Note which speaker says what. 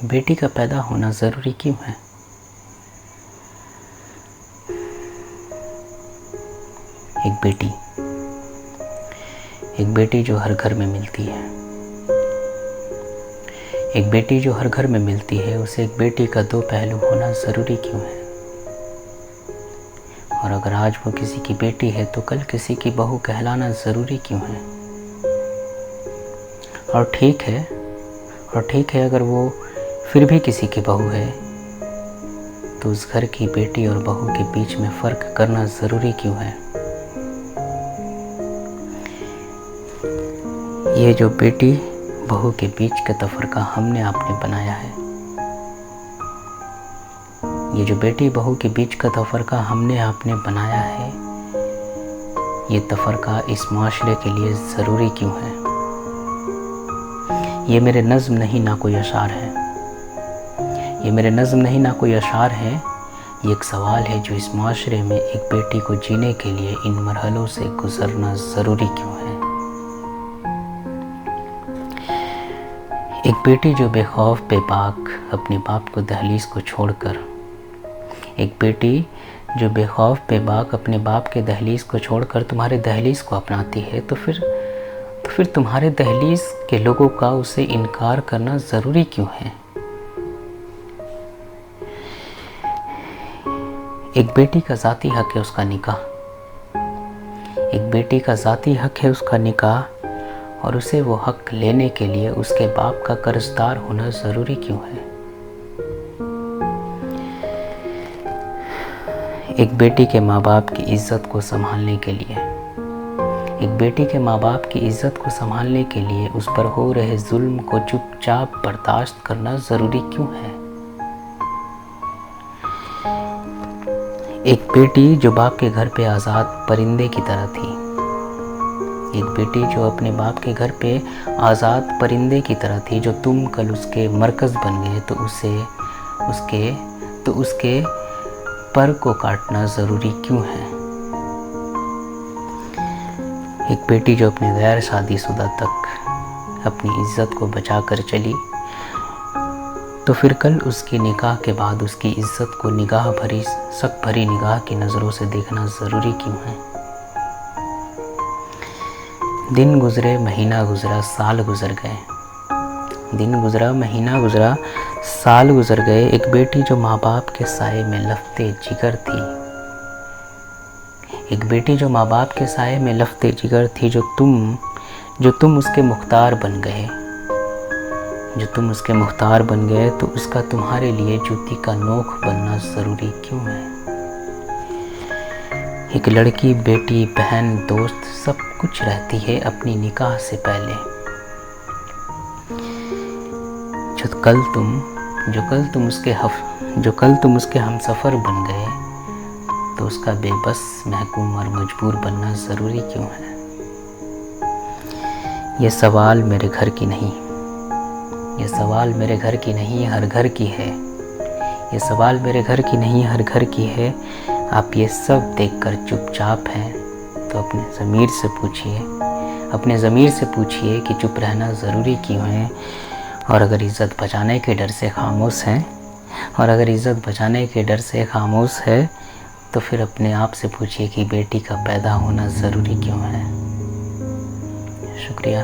Speaker 1: बेटी का पैदा होना ज़रूरी क्यों है? एक बेटी जो हर घर में मिलती है, एक बेटी जो हर घर में मिलती है, उसे एक बेटी का दो पहलू होना ज़रूरी क्यों है? और अगर आज वो किसी की बेटी है तो कल किसी की बहू कहलाना ज़रूरी क्यों है? और ठीक है अगर वो फिर भी किसी की बहू है तो उस घर की बेटी और बहू के बीच में फ़र्क करना ज़रूरी क्यों है? ये जो बेटी बहू के बीच का तफरका हमने आपने बनाया है, ये जो बेटी बहू के बीच का तफरका हमने आपने बनाया है, ये तफरका इस माशरे के लिए ज़रूरी क्यों है? ये मेरे नज़्म नहीं ना कोई अशार है, ये मेरे नज़्म नहीं ना कोई अशार है, ये एक सवाल है जो इस माशरे में एक बेटी को जीने के लिए इन मरहलों से गुज़रना ज़रूरी क्यों है? एक बेटी जो बेखौफ बेबाक अपने बाप को दहलीज को छोड़कर, एक बेटी जो बेखौफ बेबाक अपने बाप के दहलीज को छोड़कर तुम्हारे दहलीज को अपनाती है तो फिर तुम्हारे दहलीज के लोगों का उसे इनकार करना ज़रूरी क्यों है? एक बेटी का ज़ाती हक है उसका निकाह, एक बेटी का ज़ाती हक है उसका निकाह, और उसे वो हक लेने के लिए उसके बाप का कर्जदार होना ज़रूरी क्यों है? एक बेटी के माँ बाप की इज़्ज़त को संभालने के लिए, एक बेटी के माँ बाप की इज़्ज़त को संभालने के लिए उस पर हो रहे जुल्म को चुपचाप बर्दाश्त करना ज़रूरी क्यों है? एक बेटी जो बाप के घर पे आज़ाद परिंदे की तरह थी, एक बेटी जो अपने बाप के घर पे आज़ाद परिंदे की तरह थी, जो तुम कल उसके मरकज़ बन गए तो उसके पर को काटना ज़रूरी क्यों है? एक बेटी जो अपने गैर शादीशुदा तक अपनी इज़्ज़त को बचा कर चली तो फिर कल उसकी निकाह के बाद उसकी इज़्ज़त को निगाह भरी शक भरी निगाह की नज़रों से देखना ज़रूरी क्यों है? दिन गुज़रे महीना गुज़रा साल गुज़र गए, दिन गुज़रा महीना गुज़रा साल गुज़र गए, एक बेटी जो माँ बाप के साए में लफ्ते जिगर थी, एक बेटी जो माँ बाप के साए में लफ्ते जिगर थी, जो तुम उसके मुख्तार बन गए, जो तुम उसके मुख्तार बन गए तो उसका तुम्हारे लिए जूती का नोक बनना ज़रूरी क्यों है? एक लड़की बेटी बहन दोस्त सब कुछ रहती है अपनी निकाह से पहले, जो कल तुम उसके हमसफ़र बन गए तो उसका बेबस महकूम और मजबूर बनना ज़रूरी क्यों है? ये सवाल मेरे घर की नहीं, ये सवाल मेरे घर की नहीं हर घर की है, ये सवाल मेरे घर की नहीं हर घर की है। आप ये सब देखकर चुपचाप हैं तो अपने ज़मीर से पूछिए कि चुप रहना ज़रूरी क्यों है? और अगर इज़्ज़त बचाने के डर से खामोश है तो फिर अपने आप से पूछिए कि बेटी का पैदा होना ज़रूरी क्यों है? शुक्रिया।